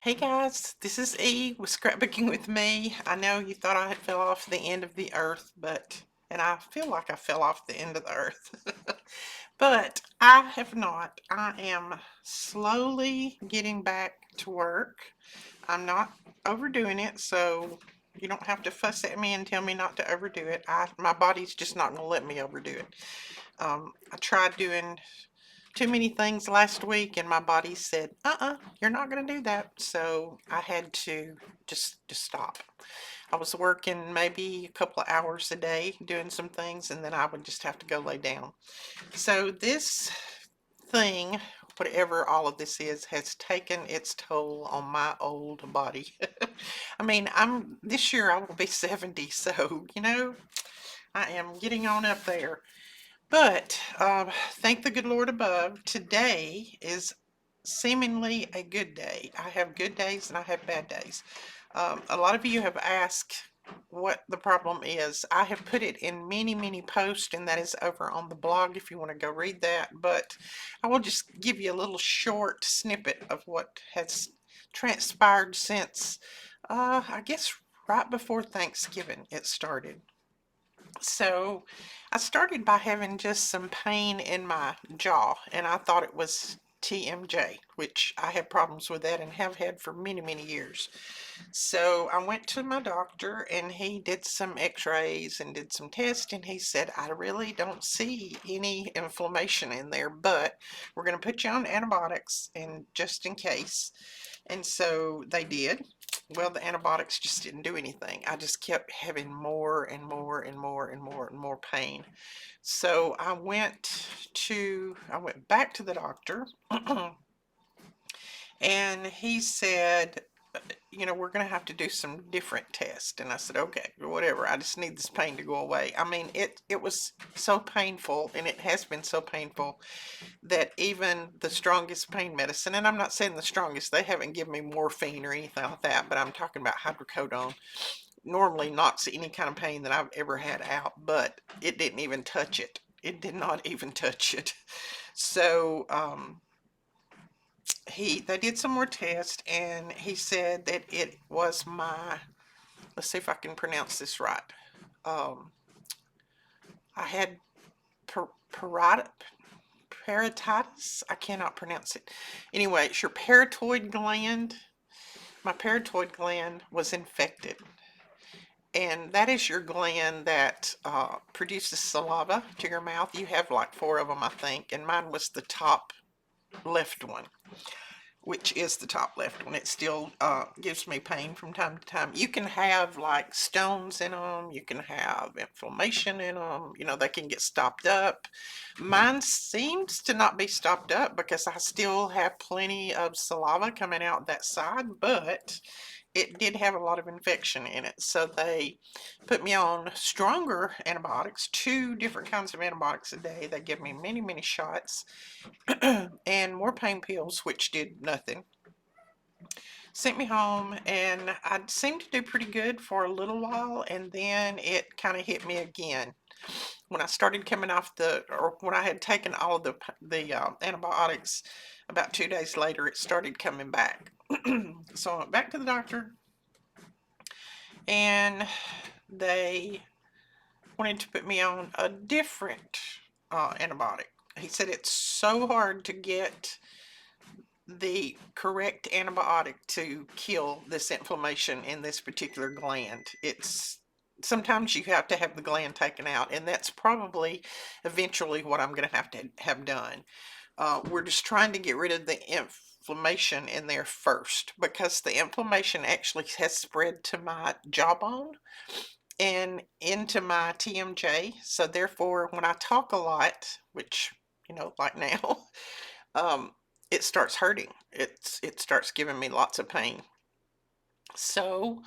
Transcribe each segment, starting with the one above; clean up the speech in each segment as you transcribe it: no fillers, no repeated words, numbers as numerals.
Hey guys, this is E with Scrapbooking with me. I know you thought I had fell off the end of the earth, and I feel like I fell off the end of the earth. But I have not. I am slowly getting back to work. I'm not overdoing it, so you don't have to fuss at me and tell me not to overdo it. My body's just not going to let me overdo it. I tried doing too many things last week and my body said, you're not going to do that. So I had to just stop. I was working maybe a couple of hours a day doing some things and then I would just have to go lay down. So this thing, whatever all of this is, has taken its toll on my old body. I mean, this year I will be 70, so I am getting on up there. But thank the good Lord above, today is seemingly a good day. I have good days and I have bad days. A lot of you have asked what the problem is. I have put it in many posts, and that is over on the blog if you want to go read that. But I will just give you a little short snippet of what has transpired since, I guess, right before Thanksgiving it started. So I started by having just some pain in my jaw, and I thought it was TMJ, which I have problems with that and have had for many years. So I went to my doctor and he did some x-rays and did some tests, and he said, I really don't see any inflammation in there, but we're going to put you on antibiotics and just in case. And so they did. Well, the antibiotics just didn't do anything. I just kept having more and more pain. So I went back to the doctor and he said, we're going to have to do some different tests. And I said, okay, whatever. I just need this pain to go away. I mean, it was so painful, and it has been so painful that even the strongest pain medicine, and I'm not saying the strongest, they haven't given me morphine or anything like that, but I'm talking about hydrocodone, normally knocks any kind of pain that I've ever had out, but it didn't even touch it. It did not even touch it. So, they did some more tests, and he said that it was let's see if I can pronounce this right. Um, I had parotitis. I cannot pronounce it. Anyway, it's your parotoid gland. My parotoid gland was infected. And that is your gland that produces saliva to your mouth. You have like four of them, I think, and mine was the top left one, which is the top left one. It still gives me pain from time to time. You can have like stones in them. You can have inflammation in them. They can get stopped up. Mine seems to not be stopped up because I still have plenty of saliva coming out that side, but it did have a lot of infection in it. So they put me on stronger antibiotics, 2 different kinds of antibiotics a day. They give me many shots and more pain pills, which did nothing. Sent me home, and I seemed to do pretty good for a little while, and then it kind of hit me again. When I started coming off or when I had taken all of the antibiotics, about 2 days later, it started coming back. So I went back to the doctor, and they wanted to put me on a different antibiotic. He said it's so hard to get the correct antibiotic to kill this inflammation in this particular gland. Sometimes you have to have the gland taken out, and that's probably eventually what I'm going to have done. We're just trying to get rid of the inflammation in there first, because the inflammation actually has spread to my jawbone and into my TMJ. So therefore, when I talk a lot, which, like now, um, it starts hurting. It starts giving me lots of pain. So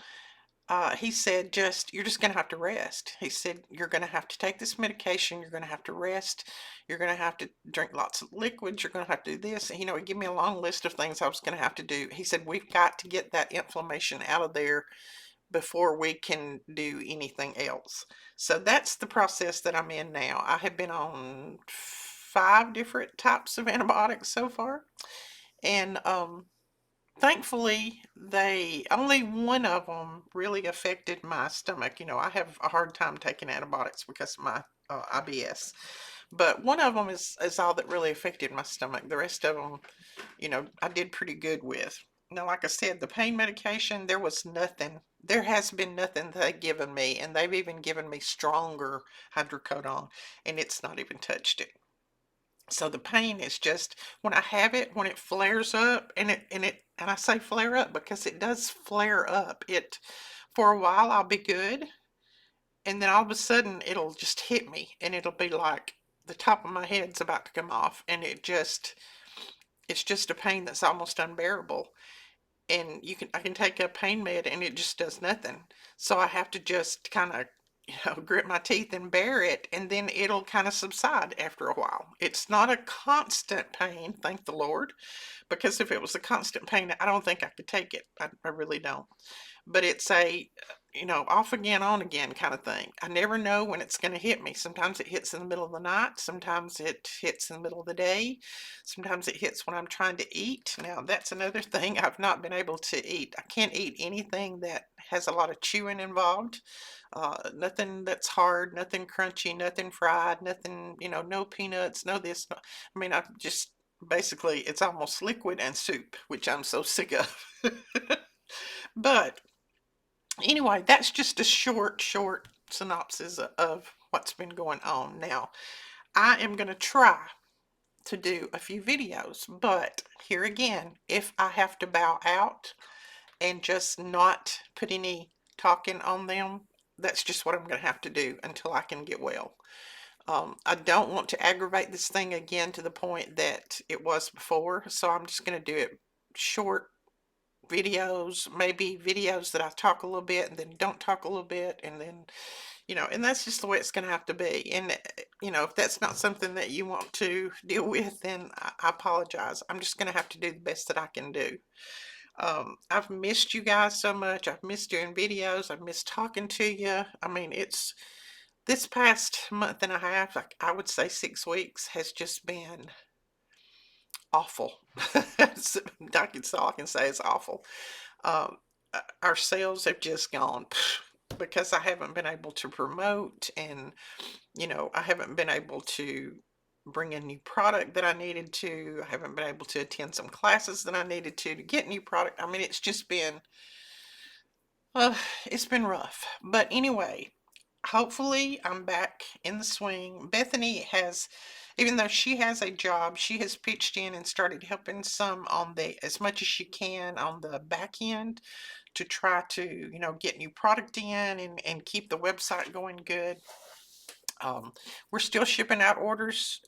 he said, you're just going to have to rest. He said, you're going to have to take this medication. You're going to have to rest. You're going to have to drink lots of liquids. You're going to have to do this. And, he gave me a long list of things I was going to have to do. He said, we've got to get that inflammation out of there before we can do anything else. So that's the process that I'm in now. I have been on 5 different types of antibiotics so far. And Thankfully, only one of them really affected my stomach. You know, I have a hard time taking antibiotics because of my IBS. But one of them is all that really affected my stomach. The rest of them, you know, I did pretty good with. Now, like I said, the pain medication, there was nothing. There has been nothing they've given me, and they've even given me stronger hydrocodone, and it's not even touched it. So the pain is just when I have it, when it flares up, and I say flare up because it does flare up. It For a while I'll be good, and then all of a sudden it'll just hit me, and it'll be like the top of my head's about to come off, and it's just a pain that's almost unbearable. And I can take a pain med and it just does nothing. So I have to just kind of, grit my teeth and bear it, and then it'll kind of subside after a while. It's not a constant pain, thank the Lord, because if it was a constant pain, I don't think I could take it. I really don't. But it's a, off again, on again kind of thing. I never know when it's going to hit me. Sometimes it hits in the middle of the night. Sometimes it hits in the middle of the day. Sometimes it hits when I'm trying to eat. Now, that's another thing. I've not been able to eat. I can't eat anything that has a lot of chewing involved. Nothing that's hard, nothing crunchy, nothing fried, nothing, no peanuts, no this. No, I mean, I just basically, it's almost liquid and soup, which I'm so sick of. But anyway, that's just a short synopsis of what's been going on. Now, I am going to try to do a few videos, but here again, if I have to bow out and just not put any talking on them, that's just what I'm going to have to do until I can get well. I don't want to aggravate this thing again to the point that it was before, so I'm just going to do it short videos, maybe videos that I talk a little bit and then don't talk a little bit, and then, and that's just the way it's going to have to be. And, if that's not something that you want to deal with, then I apologize. I'm just going to have to do the best that I can do. I've missed you guys so much. I've missed doing videos. I've missed talking to you. I mean, it's this past month and a half, like I would say 6 weeks, has just been awful. That's all I can say is awful. Um, our sales have just gone because I haven't been able to promote, and I haven't been able to bring a new product that I needed to. I haven't been able to attend some classes that I needed to get new product. I mean, it's just been, it's been rough. But anyway, hopefully I'm back in the swing. Bethany has, even though she has a job, she has pitched in and started helping some on as much as she can on the back end to try to, get new product in and keep the website going good. We're still shipping out orders.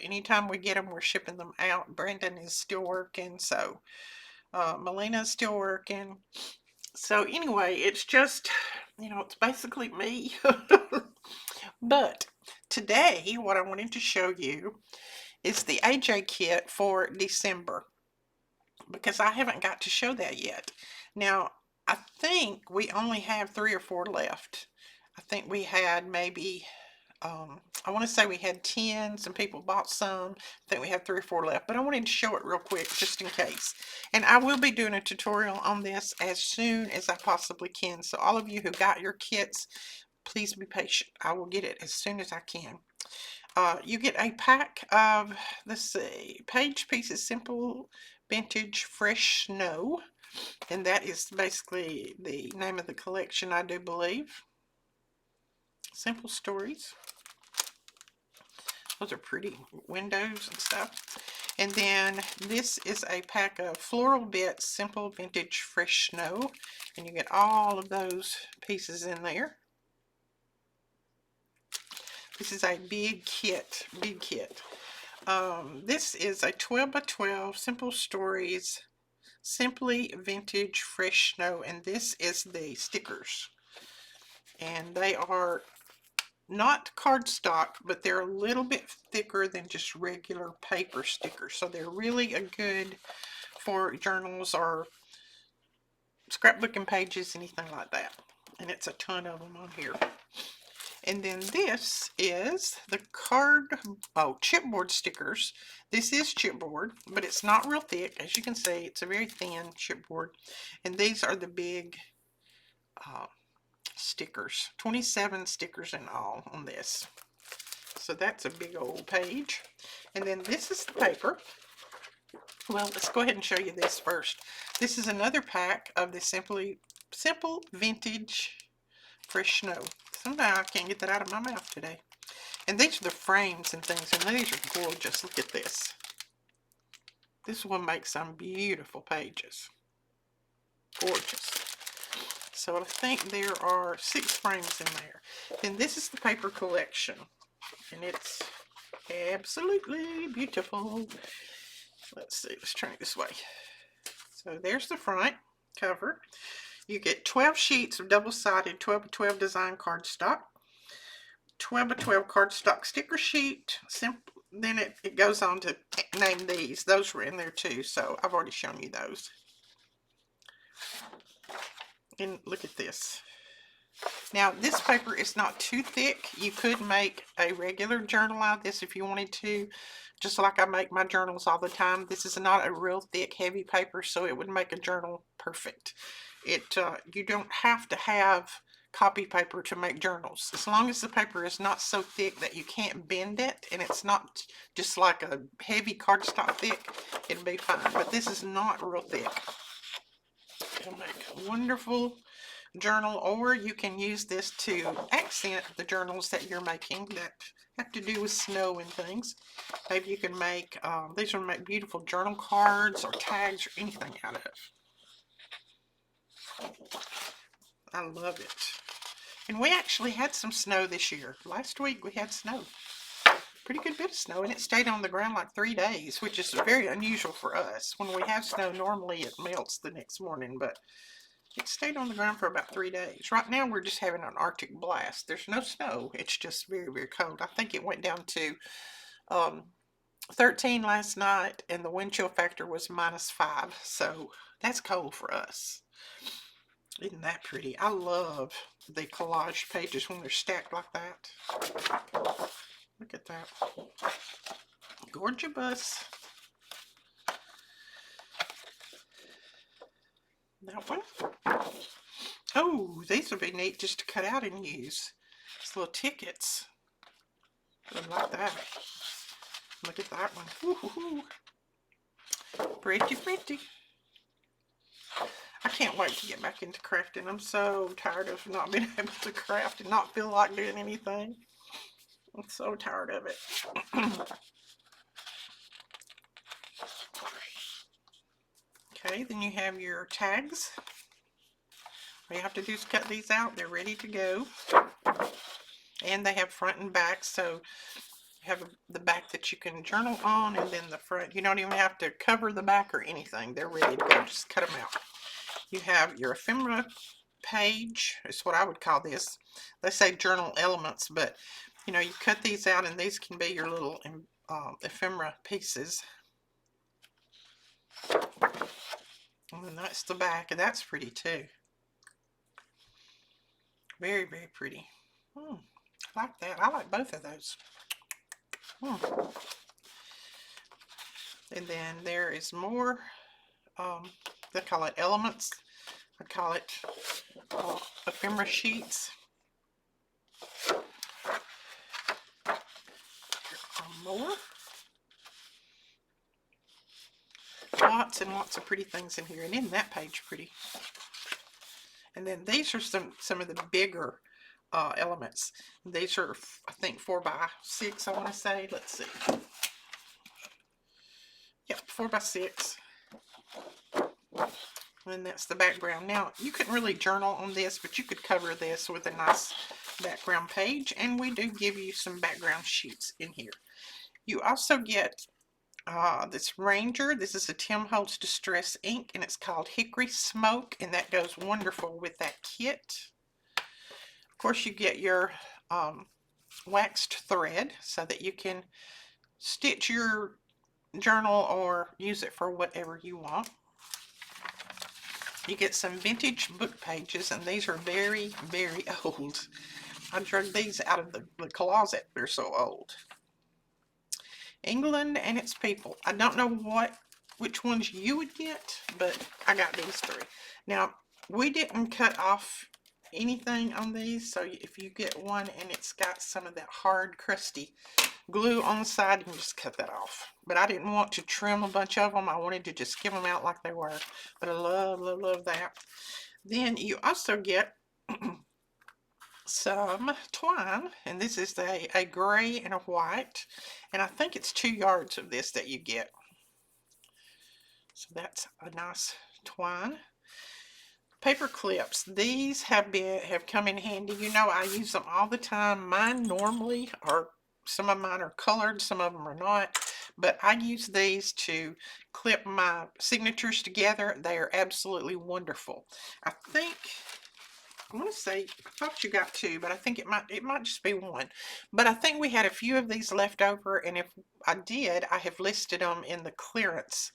Anytime we get them, we're shipping them out. Brandon is still working, so Melina's still working. So anyway, it's just, it's basically me. But today, what I wanted to show you is the AJ kit for December, because I haven't got to show that yet. Now, I think we only have 3 or 4 left. I think we had maybe, I want to say we had 10. Some people bought some. I think we have 3 or 4 left, but I wanted to show it real quick just in case. And I will be doing a tutorial on this as soon as I possibly can. So all of you who got your kits, please be patient. I will get it as soon as I can. You get a pack of, let's see, Page Pieces Simple Vintage Fresh Snow. And that is basically the name of the collection, I do believe. Simple Stories. Those are pretty windows and stuff. And then this is a pack of Floral Bits Simple Vintage Fresh Snow. And you get all of those pieces in there. This is a big kit, big kit. This is a 12 by 12 Simple Stories Simply Vintage Fresh Snow, and this is the stickers. And they are not cardstock, but they're a little bit thicker than just regular paper stickers. So they're really a good for journals or scrapbooking pages, anything like that. And it's a ton of them on here. And then this is the chipboard stickers. This is chipboard, but it's not real thick. As you can see, it's a very thin chipboard. And these are the big stickers. 27 stickers in all on this. So that's a big old page. And then this is the paper. Well, let's go ahead and show you this first. This is another pack of the Simple Vintage Fresh Snow. Somehow I can't get that out of my mouth today. And these are the frames and things, and these are gorgeous. Look at this. This one makes some beautiful pages. Gorgeous. So I think there are 6 frames in there. Then this is the paper collection, and it's absolutely beautiful. Let's see, let's turn it this way. So there's the front cover. You get 12 sheets of double-sided 12 by 12 design cardstock, 12 by 12 cardstock sticker sheet. Then it goes on to name these. Those were in there too, so I've already shown you those. And look at this. Now, this paper is not too thick. You could make a regular journal out of this if you wanted to, just like I make my journals all the time. This is not a real thick, heavy paper, so it would make a journal perfect. You don't have to have copy paper to make journals. As long as the paper is not so thick that you can't bend it, and it's not just like a heavy cardstock thick, it'll be fine. But this is not real thick. It'll make a wonderful journal, or you can use this to accent the journals that you're making that have to do with snow and things. Maybe you can make, these will make beautiful journal cards or tags or anything out of it. I love it. And we actually had some snow this year. Last week we had snow. Pretty good bit of snow, and it stayed on the ground like 3 days, which is very unusual for us. When we have snow, normally it melts the next morning, but it stayed on the ground for about 3 days. Right now we're just having an Arctic blast. There's no snow. It's just very, very cold. I think it went down to 13 last night, and the wind chill factor was -5. So that's cold for us. Isn't that pretty? I love the collage pages when they're stacked like that. Look at that. Gorgeous. That one. Oh, these would be neat just to cut out and use. It's little tickets. I like that. Look at that one. Woo-hoo-hoo. Pretty, pretty. I can't wait to get back into crafting. I'm so tired of not being able to craft and not feel like doing anything. I'm so tired of it. Okay, then you have your tags. All you have to do is cut these out. They're ready to go. And they have front and back, so you have the back that you can journal on, and then the front. You don't even have to cover the back or anything. They're ready to go. Just cut them out. You have your ephemera page. It's what I would call this. They say journal elements, but you know, you cut these out, and these can be your little ephemera pieces. And then that's the back, and that's pretty too. Very, very pretty. I like that. I like both of those. And then there is more. They call it elements. I call it ephemera sheets. Here are more. Lots and lots of pretty things in here. And isn't that page pretty? And then these are some of the bigger elements. These are, I think, 4 by 6, I want to say. Let's see. Yep, 4 by 6. And that's the background. Now, you couldn't really journal on this, but you could cover this with a nice background page. And we do give you some background sheets in here. You also get this Ranger. This is a Tim Holtz Distress ink, and it's called Hickory Smoke, and that goes wonderful with that kit. Of course, you get your waxed thread so that you can stitch your journal or use it for whatever you want. You get some vintage book pages, and these are very, very old. I drug these out of the closet. They're so old. England and its people. I don't know which ones you would get, but I got these three. Now, we didn't cut off anything on these, so if you get one and it's got some of that hard, crusty glue on the side, you can just cut that off. But I didn't want to trim a bunch of them. I wanted to just give them out like they were. But I love, love, love that. Then you also get some twine, and this is a gray and a white, and I think it's 2 yards of this that you get. So that's a nice twine. Paper clips. These have come in handy. You know, I use them all the time. Mine normally are, some of mine are colored, some of them are not, but I use these to clip my signatures together. They are absolutely wonderful. I think, I want to say, I thought you got 2, but I think it might just be 1. But I think we had a few of these left over, and if I did, I have listed them in the clearance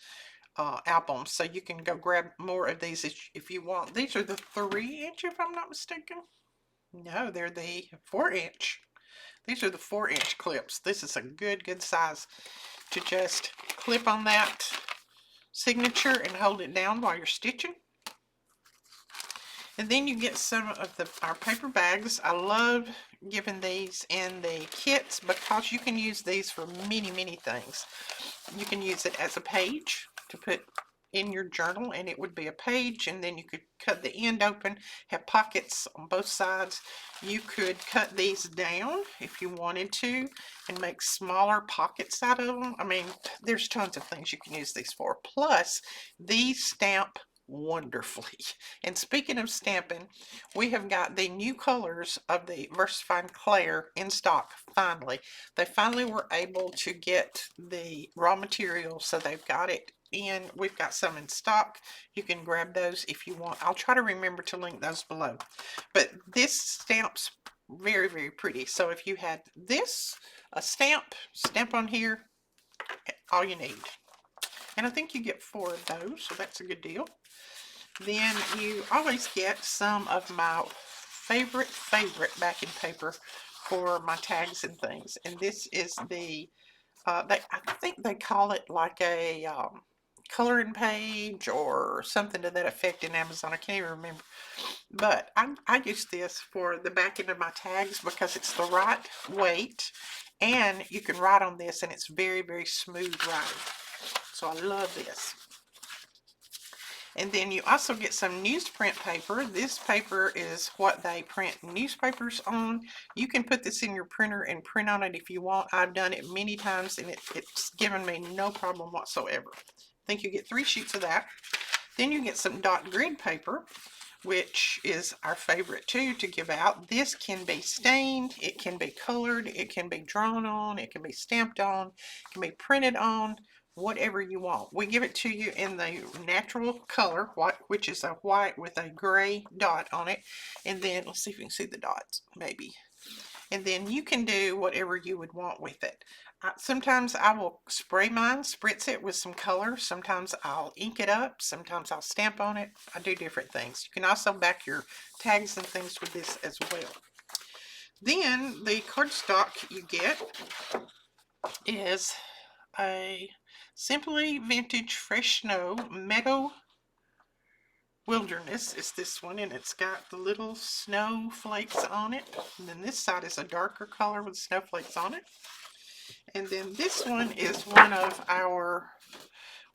album, so you can go grab more of these if you want. These are the 3-inch, if I'm not mistaken. No, they're the 4-inch. These are the 4-inch clips. This is a good size to just clip on that signature and hold it down while you're stitching. And then you get some of our paper bags. I love giving these in the kits because you can use these for many things. You can use it as a page to put in your journal, and it would be a page, and then you could cut the end open, have pockets on both sides. You could cut these down if you wanted to and make smaller pockets out of them. I mean, there's tons of things you can use these for. Plus, these stamp wonderfully. And speaking of stamping, we have got the new colors of the VersaFine Claire in stock. Finally, they finally were able to get the raw material, so they've got it in. We've got some in stock. You can grab those if you want. I'll try to remember to link those below. But this stamps very pretty. So if you had this, a stamp on here, all you need. And I think you get 4 of those, so that's a good deal. Then you always get some of my favorite backing paper for my tags and things. And this is the, I think they call it like a coloring page or something to that effect in Amazon. I can't even remember. But I use this for the back end of my tags because it's the right weight. And you can write on this and it's very smooth writing. So I love this. And then you also get some newsprint paper. This paper is what they print newspapers on. You can put this in your printer and print on it if you want. I've done it many times and it's given me no problem whatsoever. I think you get 3 sheets of that. Then you get some dot grid paper, which is our favorite too to give out. This can be stained, it can be colored, it can be drawn on, it can be stamped on, it can be printed on, whatever you want. We give it to you in the natural color, which is a white with a gray dot on it. And then, let's see if you can see the dots, maybe. And then you can do whatever you would want with it. Sometimes I will spray mine, spritz it with some color. Sometimes I'll ink it up. Sometimes I'll stamp on it. I do different things. You can also back your tags and things with this as well. Then the cardstock you get is a Simply Vintage Fresh Snow Meadow Wilderness is this one, and it's got the little snowflakes on it. And then this side is a darker color with snowflakes on it. And then this one is one of our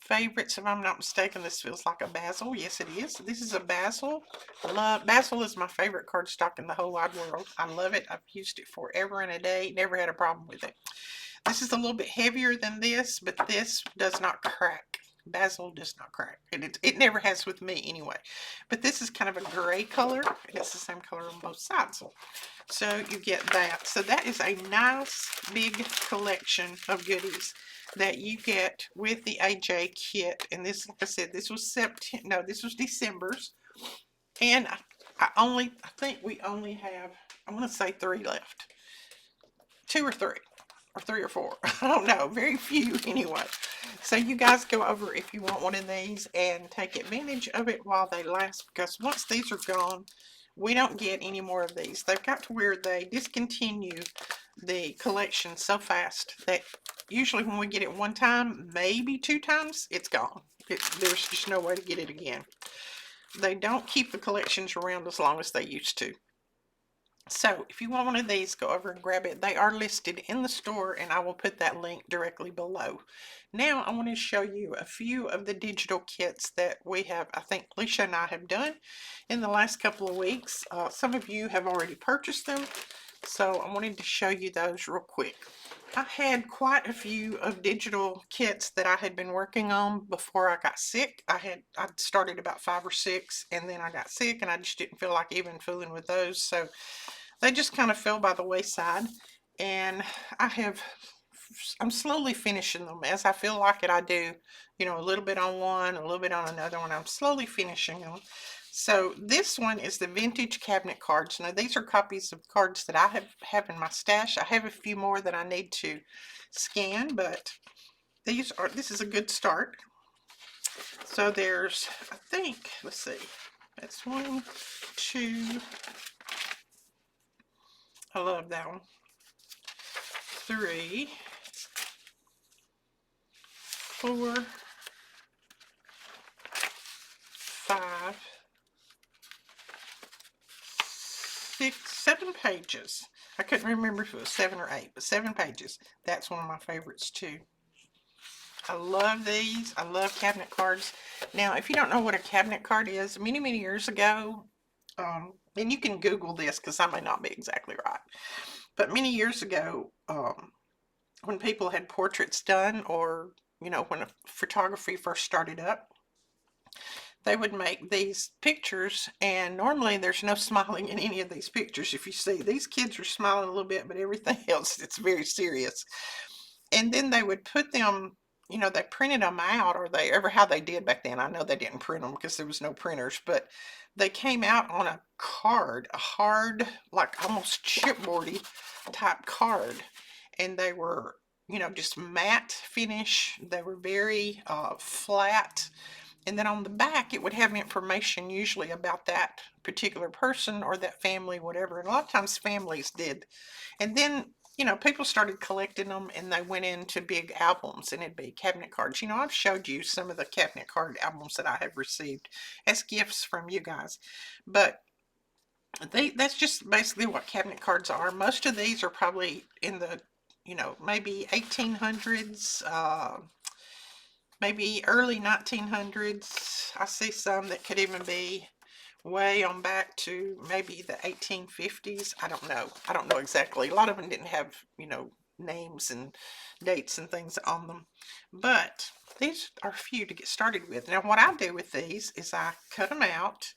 favorites, if I'm not mistaken. This feels like a basil. Yes, it is. This is a basil. Basil is my favorite cardstock in the whole wide world. I love it. I've used it forever and a day. Never had a problem with it. This is a little bit heavier than this, but this does not crack. Basil does not crack. It never has with me anyway. But this is kind of a gray color. It's the same color on both sides. So you get that. So that is a nice big collection of goodies that you get with the AJ kit. And this, like I said, this was this was December's. And I think we only have, I'm going to say 3 left. 2 or 3. Or 3 or 4. I don't know. Very few anyway. So you guys go over if you want one of these and take advantage of it while they last. Because once these are gone, we don't get any more of these. They've got to where they discontinue the collection so fast that usually when we get it one time, maybe two times, it's gone. There's just no way to get it again. They don't keep the collections around as long as they used to. So if you want one of these, go over and grab it. They are listed in the store, and I will put that link directly below. Now I want to show you a few of the digital kits that we have, I think Alicia and I have done in the last couple of weeks. Some of you have already purchased them, so I wanted to show you those real quick. I had quite a few of digital kits that I had been working on before I got sick. I started about 5 or 6, and then I got sick, and I just didn't feel like even fooling with those, so they just kind of fell by the wayside. And I'm slowly finishing them as I feel like it. I do, you know, a little bit on one, a little bit on another one. I'm slowly finishing them. So this one is the vintage cabinet cards. Now these are copies of cards that I have in my stash. I have a few more that I need to scan, but this is a good start. So there's, I think, let's see, that's 1, 2, I love that one, 3, 4, 5, 6, 7 pages. I couldn't remember if it was 7 or 8, but 7 pages. That's one of my favorites too. I love these. I love cabinet cards. Now, if you don't know what a cabinet card is, many, many years ago, and you can Google this because I may not be exactly right, but many years ago, when people had portraits done, or, you know, when photography first started up, they would make these pictures, and normally there's no smiling in any of these pictures. If you see, these kids are smiling a little bit, but everything else, it's very serious. And then they would put them, you know, they printed them out, or how they did back then. I know they didn't print them because there was no printers, but they came out on a card, a hard, like almost chipboardy type card. And they were, you know, just matte finish. They were very flat. And then on the back, it would have information usually about that particular person or that family, whatever. And a lot of times families did. And then, you know, people started collecting them, and they went into big albums, and it'd be cabinet cards. You know, I've showed you some of the cabinet card albums that I have received as gifts from you guys. But that's just basically what cabinet cards are. Most of these are probably in the, you know, maybe 1800s, maybe early 1900s. I see some that could even be way on back to maybe the 1850s. I don't know. I don't know exactly. A lot of them didn't have, you know, names and dates and things on them. But these are a few to get started with. Now, what I do with these is I cut them out,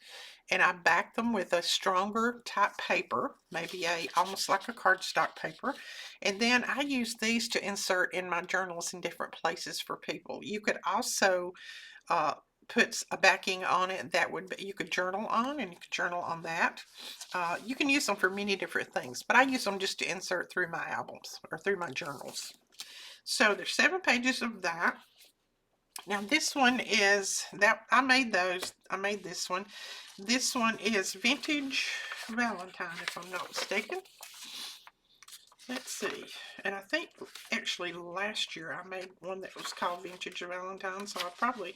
and I back them with a stronger type paper, maybe almost like a cardstock paper. And then I use these to insert in my journals in different places for people. You could also put a backing on it that you could journal on, and you could journal on that. You can use them for many different things, but I use them just to insert through my albums or through my journals. So there's 7 pages of that. Now this one is, that I made this one. This one is Vintage Valentine, if I'm not mistaken. Let's see. And I think actually last year I made one that was called Vintage Valentine, so I probably,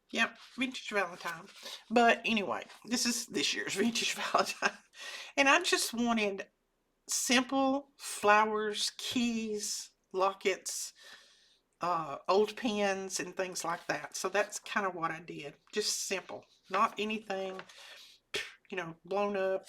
yep, Vintage Valentine. But anyway, this is this year's Vintage Valentine. And I just wanted simple flowers, keys, lockets, old pens, and things like that. So that's kind of what I did. Just simple. Not anything, you know, blown up.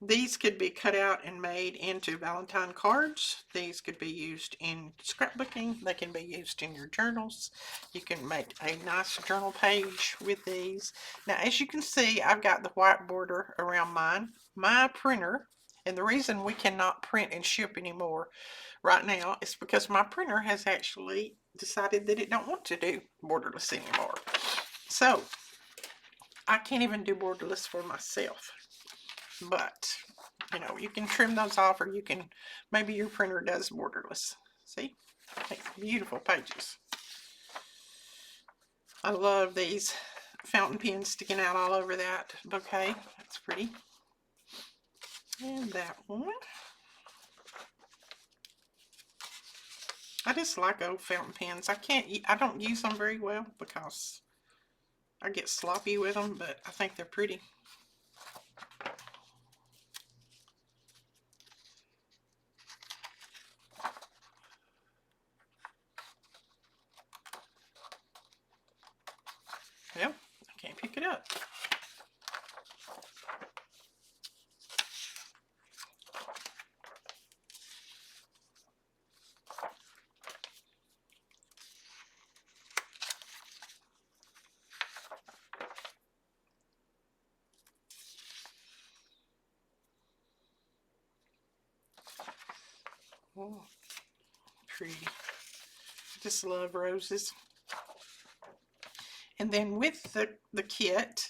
These could be cut out and made into Valentine cards. These could be used in scrapbooking. They can be used in your journals. You can make a nice journal page with these. Now, as you can see, I've got the white border around mine. My printer, and the reason we cannot print and ship anymore right now is because my printer has actually decided that it don't want to do borderless anymore. So, I can't even do borderless for myself. But, you know, you can trim those off, or you can, maybe your printer does borderless. See? Makes beautiful pages. I love these fountain pens sticking out all over that bouquet. That's pretty. And that one. I just like old fountain pens. I don't use them very well because I get sloppy with them, but I think they're pretty. Well, I can't pick it up. Oh, pretty. Just love roses. And then with the kit,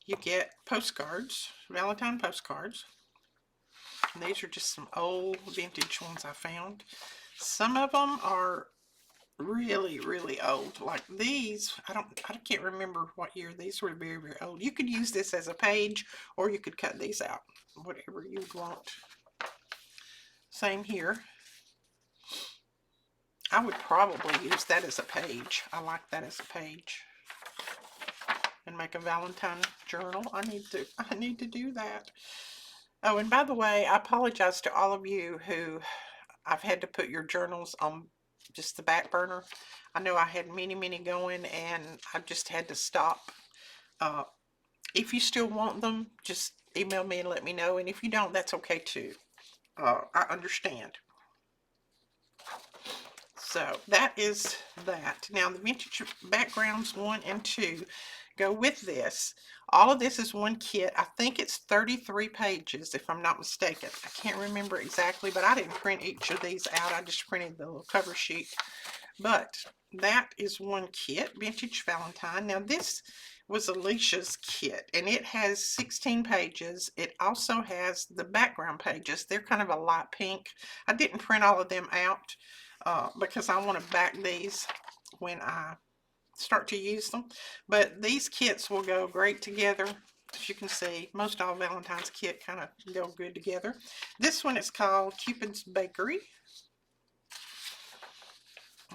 you get postcards, Valentine postcards. And these are just some old vintage ones I found. Some of them are really, really old. Like these, I can't remember what year. These were very, very old. You could use this as a page, or you could cut these out, whatever you want. Same here. I would probably use that as a page. I like that as a page. And make a Valentine journal. I need to do that. Oh, and by the way, I apologize to all of you who I've had to put your journals on just the back burner. I know I had many, many going, and I just had to stop. If you still want them, just email me and let me know. And if you don't, that's okay too. I understand. So that is that. Now the vintage backgrounds 1 and 2 go with this. All of this is one kit. I think it's 33 pages if I'm not mistaken. I can't remember exactly, but I didn't print each of these out. I just printed the little cover sheet. But that is one kit, Vintage Valentine. Now this was Alicia's kit, and it has 16 pages. It also has the background pages. They're kind of a light pink. I didn't print all of them out because I want to back these when I start to use them. But these kits will go great together. As you can see, most all Valentine's kit kind of go good together. This one is called Cupid's Bakery.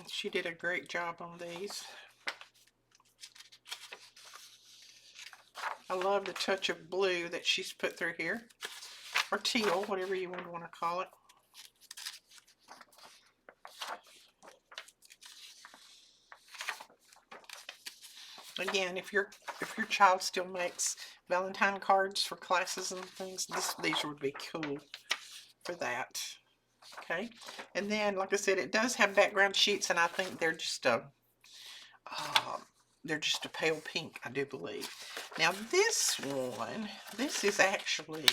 She did a great job on these. I love the touch of blue that she's put through here, or teal, whatever you would want to call it. Again, if your child still makes Valentine cards for classes and things, these would be cool for that. Okay, and then like I said, it does have background sheets, and I think they're just a pale pink, I do believe. Now this one, this is actually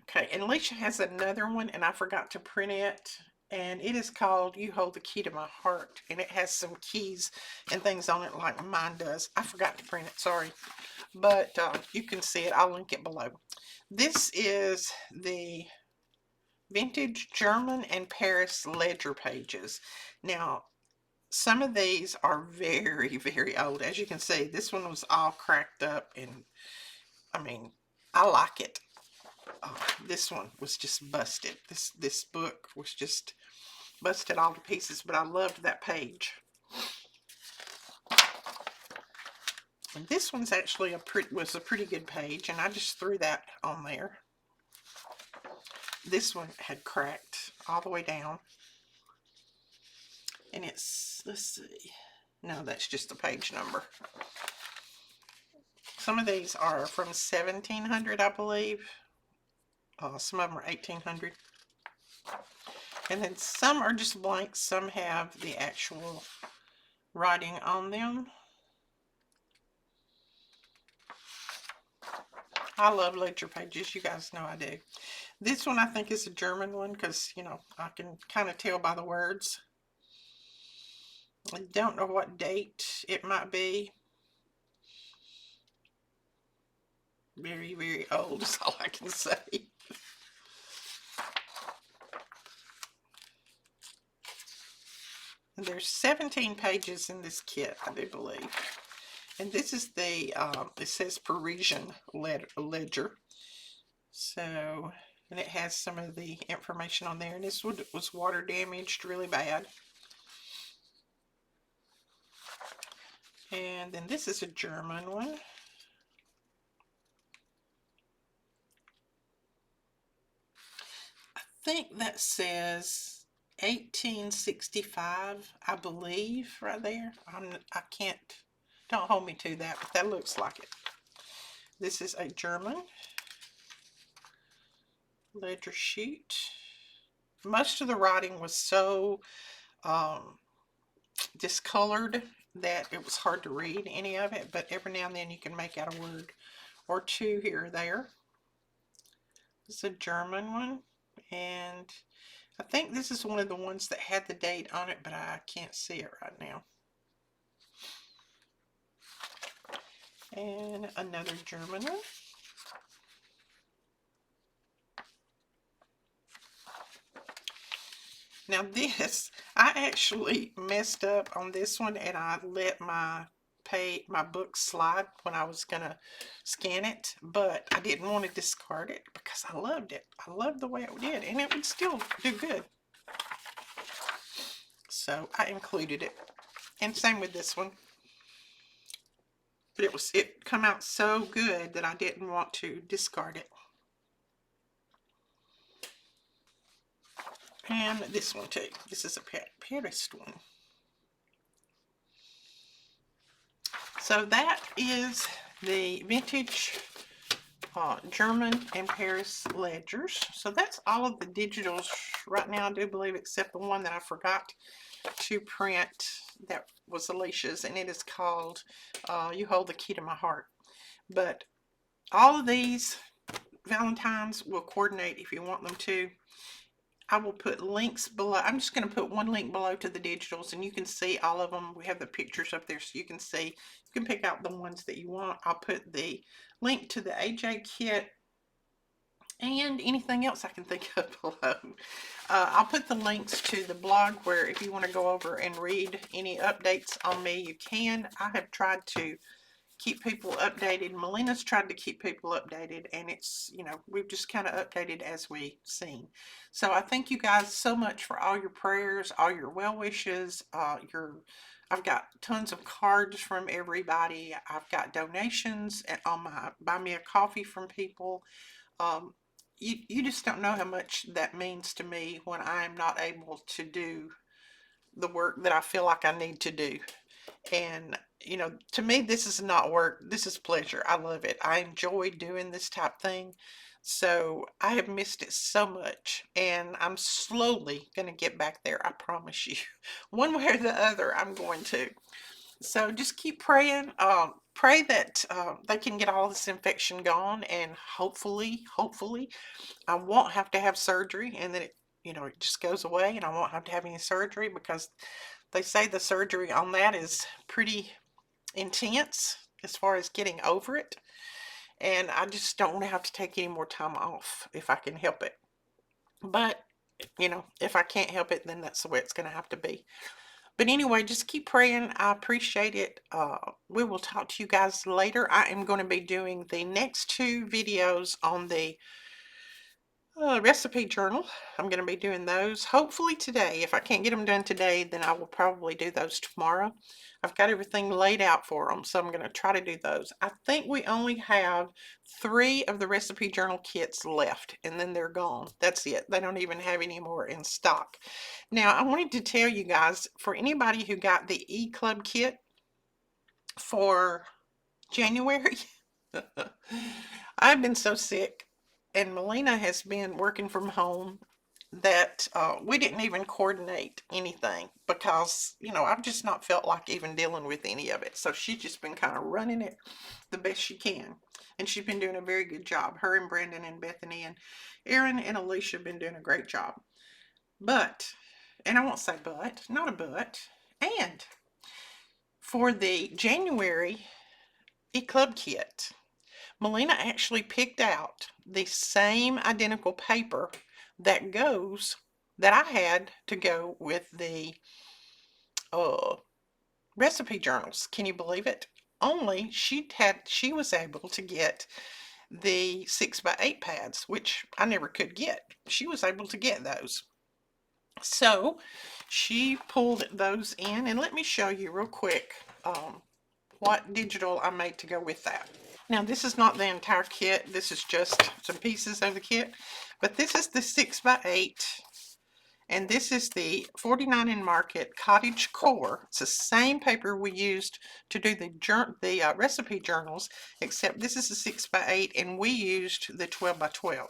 okay, and Alicia has another one, and I forgot to print it. And it is called You Hold the Key to My Heart. And it has some keys and things on it like mine does. I forgot to print it, sorry. But you can see it. I'll link it below. This is the Vintage German and Paris ledger pages. Now, some of these are very, very old. As you can see, this one was all cracked up. And, I mean, I like it. This one was just busted. This book was just busted all to pieces, but I loved that page. And this one's actually was a pretty good page, and I just threw that on there. This one had cracked all the way down, and it's, let's see, no, that's just the page number. Some of these are from 1700, I believe. Some of them are 1800. And then some are just blank. Some have the actual writing on them. I love ledger pages. You guys know I do. This one I think is a German one because, you know, I can kind of tell by the words. I don't know what date it might be. Very, very old is all I can say. And there's 17 pages in this kit, I do believe. And this is the, it says Parisian ledger. So, and it has some of the information on there. And this one was water damaged really bad. And then this is a German one. I think that says 1865, I believe, right there. I can't, don't hold me to that, but that looks like it. This is a German ledger sheet. Most of the writing was so discolored that it was hard to read any of it, but every now and then you can make out a word or two here or there. This is a German one, and I think this is one of the ones that had the date on it, but I can't see it right now. And another German one. Now this, I actually messed up on this one, and I let my book slide when I was gonna scan it, but I didn't want to discard it because I loved it. I loved the way it did, and it would still do good. So I included it. And same with this one. But it come out so good that I didn't want to discard it. And this one too. This is a Paris one. So that is the vintage German and Paris ledgers. So that's all of the digitals right now, I do believe, except the one that I forgot to print that was Alicia's, and it is called You Hold the Key to My Heart. But all of these Valentines will coordinate if you want them to. I will put links below. I'm just going to put one link below to the digitals, and you can see all of them. We have the pictures up there so you can see. You can pick out the ones that you want. I'll put the link to the AJ kit and anything else I can think of below. I'll put the links to the blog where if you want to go over and read any updates on me, you can. I have tried to keep people updated. Melina's tried to keep people updated, and it's, you know, we've just kind of updated as we seen. So I thank you guys so much for all your prayers, all your well wishes. I've got tons of cards from everybody. I've got donations on my Buy Me a Coffee from people. You just don't know how much that means to me when I'm not able to do the work that I feel like I need to do. And, you know, to me, this is not work. This is pleasure. I love it. I enjoy doing this type thing. So I have missed it so much, and I'm slowly going to get back there. I promise you. One way or the other, I'm going to. So just keep praying. Pray that they can get all this infection gone, and hopefully, I won't have to have surgery, and then it, you know, it just goes away, and I won't have to have any surgery, because they say the surgery on that is pretty intense as far as getting over it. And I just don't want to have to take any more time off if I can help it. But, you know, if I can't help it, then that's the way it's going to have to be. But anyway, just keep praying. I appreciate it. We will talk to you guys later. I am going to be doing the next 2 videos on the recipe journal. I'm going to be doing those hopefully today. If I can't get them done today, then I will probably do those tomorrow. I've got everything laid out for them, so I'm going to try to do those. I think we only have 3 of the recipe journal kits left, and then they're gone. That's it. They don't even have any more in stock. Now, I wanted to tell you guys, for anybody who got the E-Club kit for January, I've been so sick, and Melina has been working from home, that we didn't even coordinate anything because, you know, I've just not felt like even dealing with any of it. So she's just been kind of running it the best she can. And she's been doing a very good job. Her and Brandon and Bethany and Aaron and Alicia have been doing a great job. But, and I won't say but, not a but, and for the January E-Club kit, Melina actually picked out the same identical paper that I had to go with the recipe journals. Can you believe it? only she was able to get the 6x8 pads, which I never could get. She was able to get those. So she pulled those in, and let me show you real quick what digital I made to go with that. Now this is not the entire kit, this is just some pieces of the kit, but this is the 6x8, and this is the 49 in Market Cottage Core. It's the same paper we used to do the recipe journals, except this is a 6x8 and we used the 12x12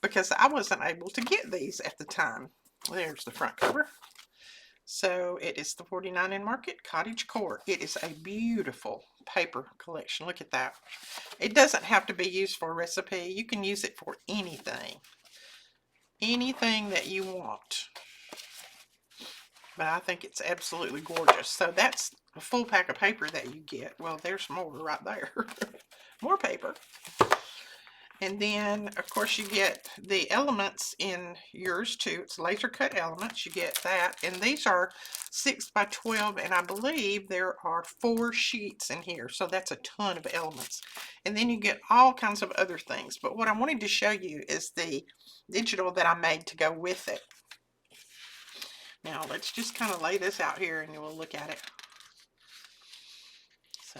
because I wasn't able to get these at the time. There's the front cover. So it is the 49 in Market Cottage Core. It is a beautiful paper collection. Look at that. It doesn't have to be used for a recipe. You can use it for anything. Anything that you want. But I think it's absolutely gorgeous. So that's a full pack of paper that you get. Well, there's more right there. More paper. And then, of course, you get the elements in yours too. It's laser cut elements. You get that. And these are 6x12, and I believe there are 4 sheets in here. So that's a ton of elements. And then you get all kinds of other things. But what I wanted to show you is the digital that I made to go with it. Now, let's just kind of lay this out here and we'll look at it. So,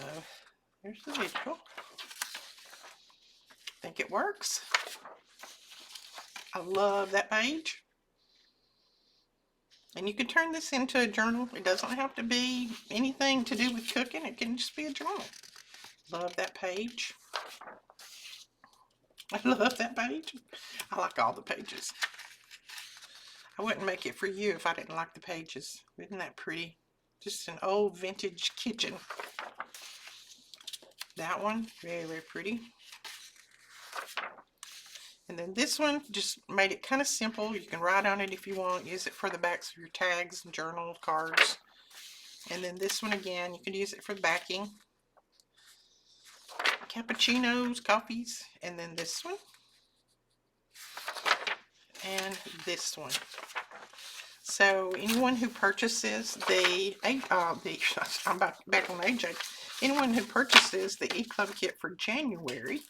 there's the digital. I think it works. I love that page. And you can turn this into a journal. It doesn't have to be anything to do with cooking. It can just be a journal. Love that page. I love that page. I like all the pages. I wouldn't make it for you if I didn't like the pages. Isn't that pretty? Just an old vintage kitchen. That one, very, very pretty. And then this one just made it kind of simple. You can write on it if you want. Use it for the backs of your tags and journal cards. And then this one again, you can use it for the backing. Cappuccinos, coffees. And then this one. And this one. So anyone who purchases I'm back on AJ. Anyone who purchases the E-Club kit for January,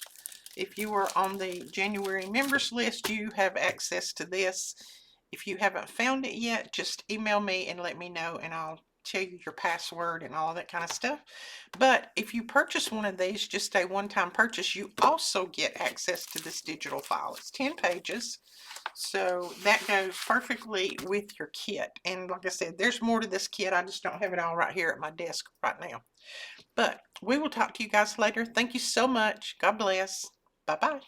if you are on the January members list, you have access to this. If you haven't found it yet, just email me and let me know, and I'll tell you your password and all that kind of stuff. But if you purchase one of these, just a one-time purchase, you also get access to this digital file. It's 10 pages. So that goes perfectly with your kit. And like I said, there's more to this kit. I just don't have it all right here at my desk right now. But we will talk to you guys later. Thank you so much. God bless. Bye-bye.